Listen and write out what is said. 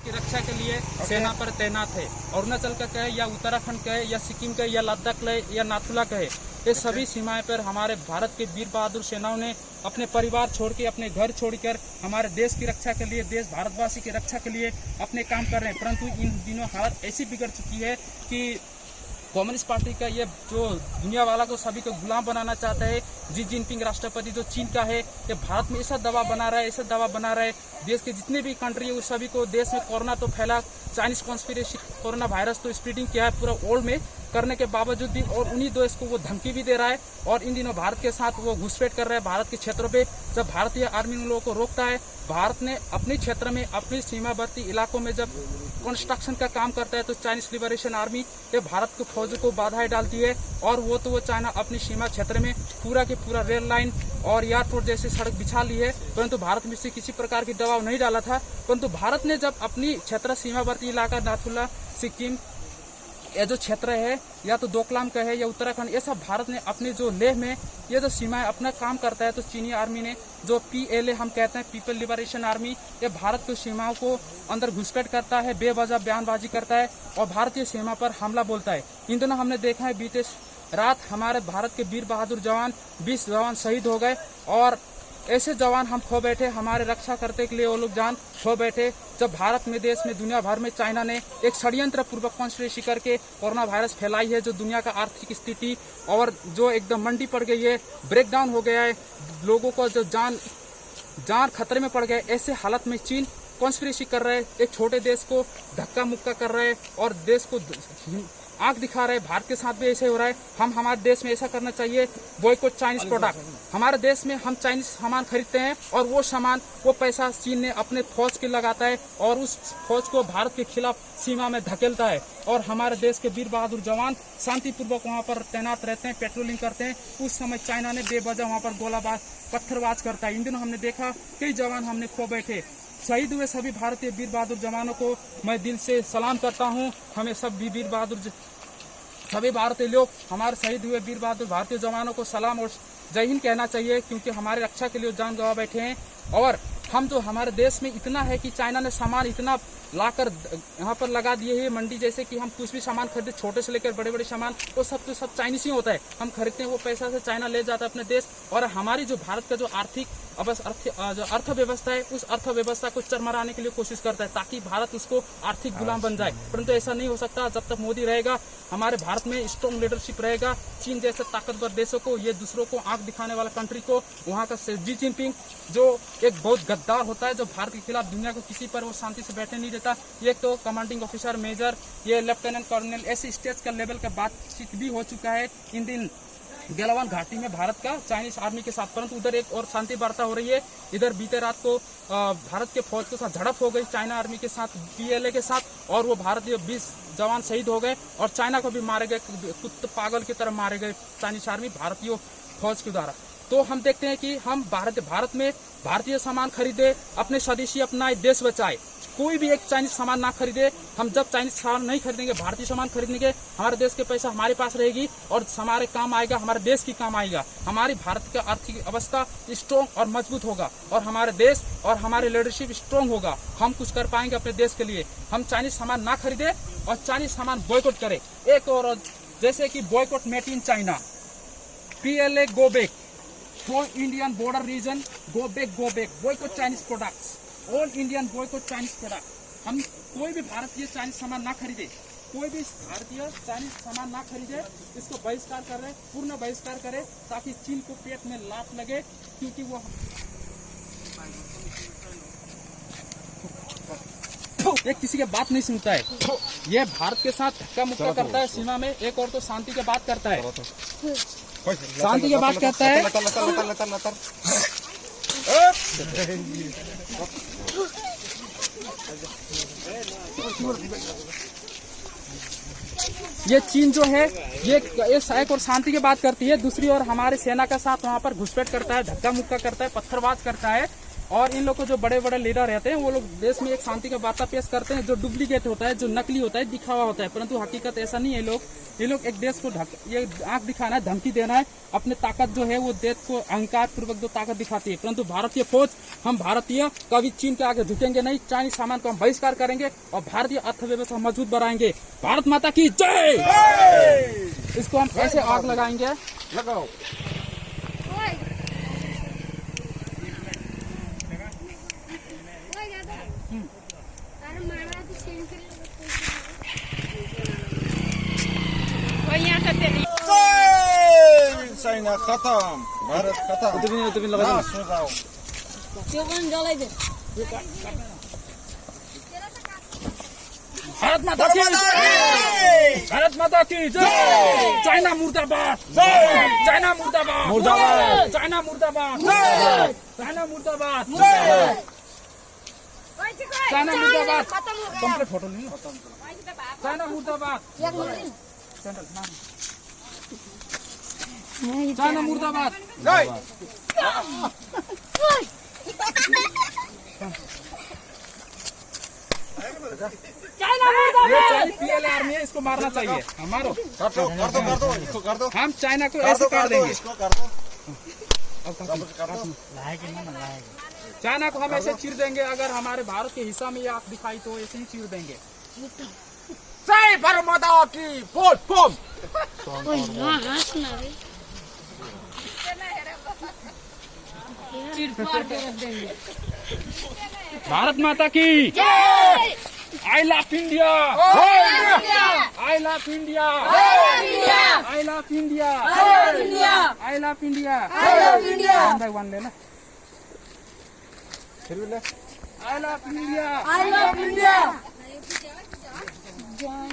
की रक्षा के लिए सेना पर तैनात है। अरुणाचल का कहे या उत्तराखंड कहे या सिक्किम कहे या लद्दाख कहे या नाथुला कहे, ये सभी सीमाएं पर हमारे भारत के वीर बहादुर सेनाओं ने अपने परिवार छोड़ के, अपने घर छोड़कर हमारे देश की रक्षा के लिए, देश भारतवासी की रक्षा के लिए अपने काम कर रहे हैं। परंतु इन दिनों हालत ऐसी बिगड़ चुकी है कि कम्युनिस्ट पार्टी का ये जो दुनिया वाला को सभी को गुलाम बनाना चाहता है, जी जिनपिंग राष्ट्रपति जो चीन का है, ये भारत में ऐसा दबाव बना रहा है, ऐसा दबाव बना रहा है, देश के जितने भी कंट्री है उस सभी को, देश में कोरोना तो फैला, चाइनीज कॉन्स्पिरेसी कोरोना वायरस तो स्प्रेडिंग किया है पूरा वर्ल्ड में, करने के बावजूद भी और उन्हीं देश को वो धमकी भी दे रहा है। और इन दिनों भारत के साथ वो घुसपैठ कर रहा है भारत के क्षेत्रों पे। जब भारतीय आर्मी उन लोगों को रोकता है, भारत ने अपने क्षेत्र में, अपने सीमावर्ती इलाकों में जब कंस्ट्रक्शन का काम करता है तो चाइनीज लिबरेशन आर्मी ये भारत के फौज को बाधाएं डालती है। और वो चाइना अपनी सीमा क्षेत्र में पूरा के पूरा रेल लाइन और एयरपोर्ट जैसे सड़क बिछा ली है, परंतु भारत में से किसी प्रकार की दबाव नहीं डाला था। परंतु भारत ने जब अपनी क्षेत्र सीमावर्ती इलाका नाथुला, सिक्किम, ये जो क्षेत्र है या तो डोकलाम का है या उत्तराखंड, ये सब भारत ने अपने जो लेह में ये जो सीमाएं अपना काम करता है, तो चीनी आर्मी ने जो PLA हम कहते हैं, पीपल लिबरेशन आर्मी, ये भारत की सीमाओं को अंदर घुसपैठ करता है, बेवजह बयानबाजी करता है और भारतीय सीमा पर हमला बोलता है। इन दिनों हमने देखा है बीते रात हमारे भारत के वीर बहादुर जवान 20 जवान शहीद हो गए और ऐसे जवान हम खो बैठे, हमारे रक्षा करने के लिए वो लोग जान खो बैठे। जब भारत में, देश में, दुनिया भर में चाइना ने एक षड्यंत्र पूर्वक कॉन्स्पिरेसी करके कोरोना वायरस फैलाई है, जो दुनिया का आर्थिक स्थिति और जो एकदम मंडी पड़ गई है, ब्रेकडाउन हो गया है, लोगों को जो जान खतरे में पड़ गए, ऐसे हालत में चीन कॉन्स्पिरेसी कर रहे हैं, एक छोटे देश को धक्का मुक्का कर रहे हैं और देश को आंख दिखा रहे हैं। भारत के साथ भी ऐसे हो रहा है। हम हमारे देश में ऐसा करना चाहिए, बॉयकॉट चाइनीज प्रोडक्ट। हमारे देश में हम चाइनीज सामान खरीदते हैं और वो सामान, वो पैसा चीन ने अपने फौज के लगाता है और उस फौज को भारत के खिलाफ सीमा में धकेलता है। और हमारे देश के वीर बहादुर जवान शांतिपूर्वक वहाँ पर तैनात रहते हैं, पेट्रोलिंग करते हैं। उस समय चाइना ने बेवजह वहाँ पर गोलाबार, पत्थरबाज करता है। इन दिनों हमने देखा कई जवान हमने खो बैठे। शहीद हुए सभी भारतीय वीर बहादुर जवानों को मैं दिल से सलाम करता हूं। हमें सब वीर बहादुर, सभी भारतीय लोग हमारे शहीद हुए वीर बहादुर भारतीय जवानों को सलाम और जय हिंद कहना चाहिए, क्योंकि हमारे रक्षा के लिए जान गंवा बैठे हैं। और हम जो हमारे देश में इतना है कि चाइना ने सामान इतना लाकर यहाँ पर लगा दिए है मंडी, जैसे कि हम कुछ भी सामान खरीदे, छोटे से लेकर बड़े बड़े सामान, वो सब तो सब चाइनीज ही होता है। हम खरीदते हैं, वो पैसा से चाइना ले जाता है अपने देश। और हमारी जो भारत का जो आर्थिक अर्थव्यवस्था है, उस अर्थव्यवस्था को चरमराने के लिए कोशिश करता है, ताकि भारत उसको आर्थिक गुलाम बन जाए। परंतु ऐसा नहीं हो सकता जब तक मोदी रहेगा, हमारे भारत में स्ट्रॉन्ग लीडरशिप रहेगा। चीन जैसे ताकतवर देशों को, ये दूसरों को आंख दिखाने वाला कंट्री को, वहाँ का जी जिनपिंग जो एक बहुत गद्दार होता है, जो भारत के खिलाफ दुनिया को किसी पर वो शांति से बैठने नहीं देता। ये तो कमांडिंग ऑफिसर, मेजर, ये लेफ्टिनेंट कर्नल, ऐसे स्टेज का लेवल का बातचीत भी हो चुका है इन दिन गलवान घाटी में भारत का चाइनीज आर्मी के साथ। परंतु उधर एक और शांति वार्ता हो रही है। इधर बीते रात को भारत के फौज के साथ झड़प हो गई चाइना आर्मी के साथ, PLA के साथ, और वो भारतीय 20 जवान शहीद हो गए और चाइना को भी मारे गए, कुत्ते पागल की तरह मारे गए चाइनीज आर्मी भारतीय फौज के द्वारा। तो हम देखते हैं कि हम भारत में भारतीय सामान खरीदे, अपने स्वदेशी अपनाए, देश बचाए। कोई भी एक चाइनीज सामान ना खरीदे। हम जब चाइनीज सामान नहीं खरीदेंगे, भारतीय सामान खरीदेंगे, हमारे देश के पैसा हमारे पास रहेगी और हमारे काम आएगा, हमारे देश की काम आएगा। हमारी भारत का आर्थिक अवस्था स्ट्रॉन्ग और मजबूत होगा और हमारे देश और हमारी लीडरशिप स्ट्रॉन्ग होगा। हम कुछ कर पाएंगे अपने देश के लिए। हम चाइनीज सामान ना खरीदे और चाइनीज सामान बॉयकॉट करें। एक और जैसे कि boycott made in China, PLA go back, for Indian border region go back, boycott Chinese products, all Indian boycott Chinese product. हम कोई भी भारतीय चाइनीज सामान ना खरीदे, कोई भी भारतीय चाइनीज सामान ना खरीदे, इसको बहिष्कार कर रहे, पूर्ण बहिष्कार करें, ताकि चीन को पेट में लात लगे, क्योंकि वो ये किसी की बात नहीं सुनता है। ये भारत के साथ धक्का मुक्का करता है सीमा में। एक और तो शांति की बात करता है, शांति की बात करता है। ये चीन जो है ये एक और शांति की बात करती है, दूसरी ओर हमारे सेना का साथ वहाँ पर घुसपैठ करता है, धक्का मुक्का करता है, पत्थरबाज करता है। और इन लोग को जो बड़े बड़े लीडर रहते हैं वो लोग देश में एक शांति का वार्ता पेश करते हैं जो डुप्लीकेट होता है, जो नकली होता है, दिखावा होता है, परंतु हकीकत ऐसा नहीं है। ये लोग एक देश को ये आंख दिखाना है, धमकी देना है, अपने ताकत जो है वो देश को अहंकार पूर्वक जो ताकत दिखाती है। परंतु भारतीय फौज, हम भारतीय कभी चीन के आगे झुकेंगे नहीं, चाइनीज सामान को हम बहिष्कार करेंगे और भारतीय अर्थव्यवस्था मजबूत बनाएंगे। भारत माता की जय। इसको हम ऐसे आग लगाएंगे, लगाओ। चाइना खत्म, भारत खत्म। लगा भारत माता की जय, भारत माता की जय। चाइना मुर्दाबाद, चाइना मुर्दाबाद, मुर्दाबाद, चाइना मुर्दाबाद, चाइना मुर्दाबाद, चाइना मुर्दाबाद। कंप्लीट फोटो नहीं, चाइना मुर्दाबाद, चाइना मुर्दाबाद। ये पीएलए आर्मी है, इसको मारना चाहिए। हमारो कर दो इसको कर दो। हम चाइना को ऐसे कर देंगे, इसको कर दो। चाइना को हम ऐसे चीर देंगे। अगर हमारे भारत के हिस्सा में ये आंख दिखाई तो ऐसे ही चीर देंगे। जय भारत माता की बोल बम। भारत माता की I love India, I love India, I love India, I love India. One ले ना, फिर भी ले। I love India, I love India. जान